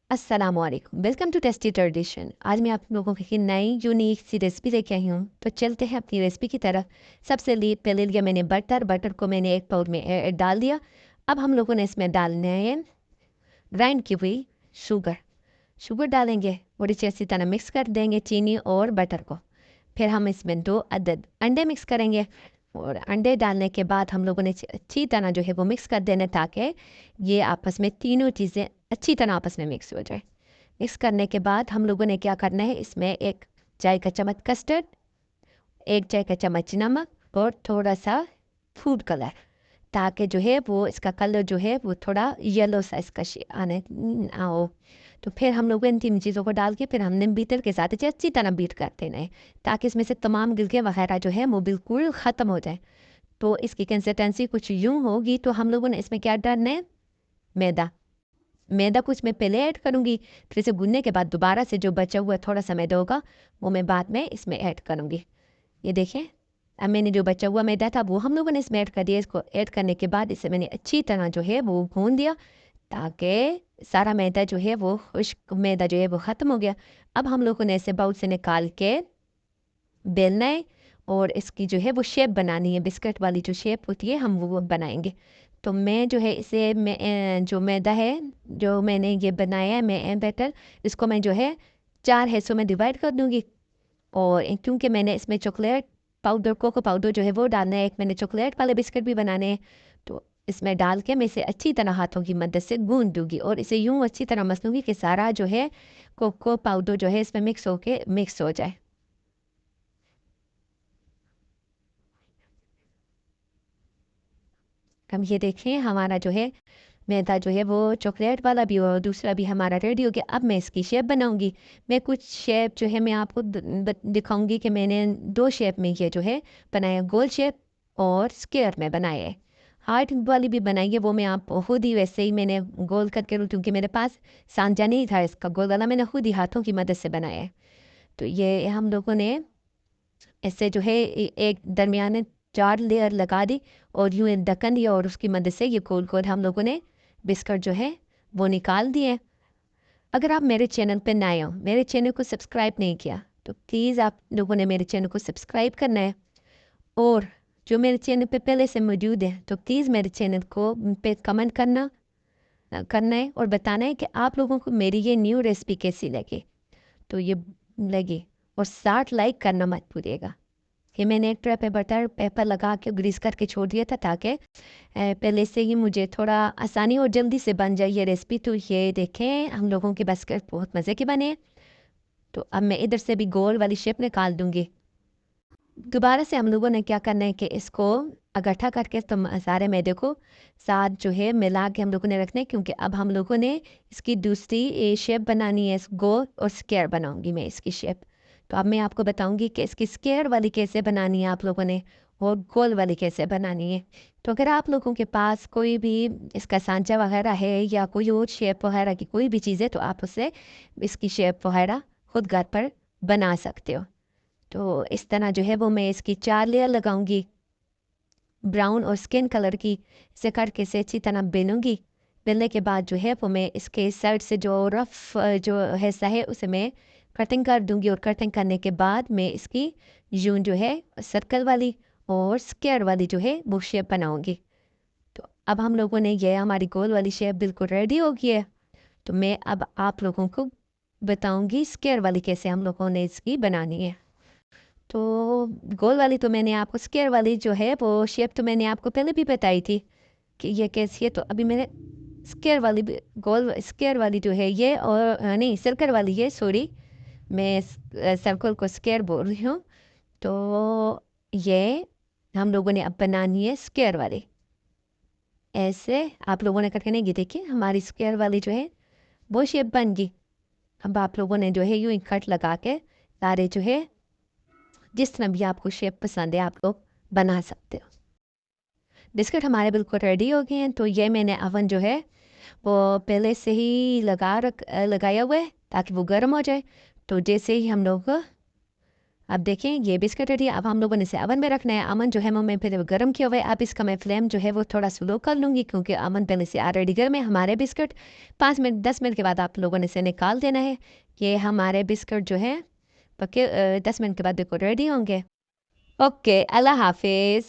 अस्सलामुअलैकुम, welcome to tasty tradition. आज मैं आप लोगों के लिए नई यूनिक सी रेसिपी लेके आई हूँ। तो चलते हैं अपनी रेसिपी की तरफ। सबसे पहले लिया मैंने बटर को मैंने एक बाउल में डाल दिया। अब हम लोगों ने इसमें डालना है ग्राइंड की हुई शुगर। शुगर डालेंगे और इसे अच्छी तरह मिक्स कर देंगे, चीनी और बटर को। फिर हम इसमें 2 अदद अंडे मिक्स करेंगे और अंडे डालने के बाद हम लोगों ने अच्छी तरह जो है वो मिक्स कर देना, ताकि ये आपस में तीनों चीज़ें अच्छी तरह आपस में मिक्स हो जाए। मिक्स करने के बाद हम लोगों ने क्या करना है, इसमें 1 चाय का चम्मच कस्टर्ड, 1 चाय का चम्मच नमक और थोड़ा सा फूड कलर, ताकि जो है वो इसका कलर जो है वो थोड़ा येलो सा इसका आने आओ। तो फिर हम लोग इन 3 चीज़ों को डाल के फिर हमने बीटर के साथ इसे अच्छी तरह बीट कर देना है, ताकि इसमें से तमाम गिलके वगैरह जो है वो बिल्कुल ख़त्म हो जाए। तो इसकी कंसिस्टेंसी कुछ यूँ होगी। तो हम लोगों ने इसमें क्या डालना है, मैदा। मैदा कुछ मैं पहले ऐड करूँगी, फिर इसे भूनने के बाद दोबारा से जो बचा हुआ थोड़ा सा मैदा होगा वो मैं बाद में इसमें ऐड करूँगी। ये देखें, अब मैंने जो बचा हुआ मैदा था वो हम लोगों ने इसमें ऐड कर दिया। इसको ऐड करने के बाद इसे मैंने अच्छी तरह जो है वो भून दिया, ताकि सारा मैदा जो है वो खुश्क मैदा जो है वो ख़त्म हो गया। अब हम लोगों ने इसे बाउल से निकाल के बेलना है और इसकी जो है वो शेप बनानी है, बिस्किट वाली जो शेप होती है हम वो बनाएंगे। तो मैं जो है इसे जो मैदा है जो मैंने ये बनाया है मैं बैटर, इसको मैं जो है 4 हिस्सों में डिवाइड कर दूंगी। और क्योंकि मैंने इसमें चॉकलेट पाउडर कोको पाउडर जो है वो डालना है, एक मैंने चॉकलेट वाले बिस्किट भी बनाने हैं। तो इसमें डाल के मैं इसे अच्छी तरह हाथों की मदद से गूंद दूंगी और इसे यूं अच्छी तरह मसलूंगी कि सारा जो है कोको पाउडर जो है इसमें मिक्स हो जाए। हम ये देखें, हमारा जो है मैदा जो है वो चॉकलेट वाला भी और दूसरा भी हमारा रेडी हो गया। अब मैं इसकी शेप बनाऊंगी। मैं कुछ शेप जो है मैं आपको दिखाऊंगी कि मैंने 2 शेप में ये जो है बनाया, गोल शेप और स्क्वायर में बनाया है। हार्ट वाली भी बनाई है, वो मैं आप खुद ही वैसे ही मैंने गोल करके, क्योंकि मेरे पास सांचा नहीं था इसका गोल वाला, मैंने खुद ही हाथों की मदद से बनाया है। तो ये हम लोगों ने इससे जो है एक दरमियाने 4 लेयर लगा दी और यूँ एक ढक्कन दिया और उसकी मदद से ये गोल-गोल हम लोगों ने बिस्किट जो है वो निकाल दिए। अगर आप मेरे चैनल पे नए हो, मेरे चैनल को सब्सक्राइब नहीं किया, तो प्लीज़ आप लोगों ने मेरे चैनल को सब्सक्राइब करना है। और जो मेरे चैनल पे पहले से मौजूद है, तो प्लीज़ मेरे चैनल को पे कमेंट करना है और बताना है कि आप लोगों को मेरी ये न्यू रेसिपी कैसी लगी। तो ये लगी, और 60 लाइक करना मत भूलिएगा। ये मैंने एक ट्रे पे बटर पेपर लगा के ग्रीस करके छोड़ दिया था, ताकि पहले से ही मुझे थोड़ा आसानी और जल्दी से बन जाए ये रेसिपी। तो ये देखें, हम लोगों के बास्केट बहुत मज़े के बने हैं। तो अब मैं इधर से भी गोल वाली शेप निकाल दूंगी। दोबारा से हम लोगों ने क्या करना है कि इसको इकट्ठा करके सारे मैदे को साथ जो है मिला के हम लोगों ने रखना है, क्योंकि अब हम लोगों ने इसकी दूसरी शेप बनानी है। इस गोल और स्क्वायर बनाऊंगी मैं इसकी शेप। तो अब मैं आपको बताऊंगी कि इसकी स्क्वायर वाली कैसे बनानी है आप लोगों ने, और गोल वाली कैसे बनानी है। तो अगर आप लोगों के पास कोई भी इसका सांचा वगैरह है या कोई और शेप वगैरह की कोई भी चीज़ है, तो आप उससे इसकी शेप वगैरह खुद घर पर बना सकते हो। तो इस तरह जो है वो मैं इसकी 4 लेयर लगाऊंगी ब्राउन और स्किन कलर की। इसे करके इसे अच्छी तरह बेलूंगी। बेलने के बाद जो है वो मैं इसके साइड से जो रफ जो हिस्सा है उसे मैं कटिंग कर दूंगी, और कटिंग करने के बाद मैं इसकी यूं जो है सर्कल वाली और स्क्वायर वाली जो है वो शेप बनाऊंगी। तो अब हम लोगों ने ये हमारी गोल वाली शेप बिल्कुल रेडी हो गई है। तो मैं अब आप लोगों को बताऊंगी स्क्वायर वाली कैसे हम लोगों ने इसकी बनानी है। तो गोल वाली तो मैंने आपको, स्क्वायर वाली जो है वो शेप तो मैंने आपको पहले भी बताई थी कि ये कैसी है। तो अभी मैंने स्क्वायर वाली गोल स्क्वायर वाली जो है ये, और नहीं सर्कल वाली है, सॉरी, मैं सर्कल को स्क्वायर बोल रही हूँ। तो ये हम लोगों ने अब बनानी है स्क्वायर वाली। ऐसे आप लोगों ने करके नहीं, ये देखिए हमारी स्क्वायर वाली जो है वो शेप बन गई। अब आप लोगों ने जो है यूं कट लगा के सारे जो है जिस तरह भी आपको शेप पसंद है आप लोग बना सकते हो। बिस्किट हमारे बिल्कुल रेडी हो गए हैं। तो ये मैंने अवन जो है वो पहले से ही लगाया हुआ है, ताकि वो गर्म हो जाए। तो जैसे ही हम लोग अब देखें ये बिस्किट रेडी। अब हम लोगों ने इसे अवन में रखना है। अवन जो है वो मैं फिर गर्म किया हुआ है। अब इसका मैं फ्लेम जो है वो थोड़ा स्लो कर लूँगी क्योंकि अवन पहले से ऑलरेडी गर्म है। हमारे बिस्किट 5 मिनट 10 मिनट के बाद आप लोगों ने इसे निकाल देना है। ये हमारे बिस्किट जो है पक्के 10 मिनट के बाद देखो रेडी होंगे। ओके, अल्लाह हाफिज़।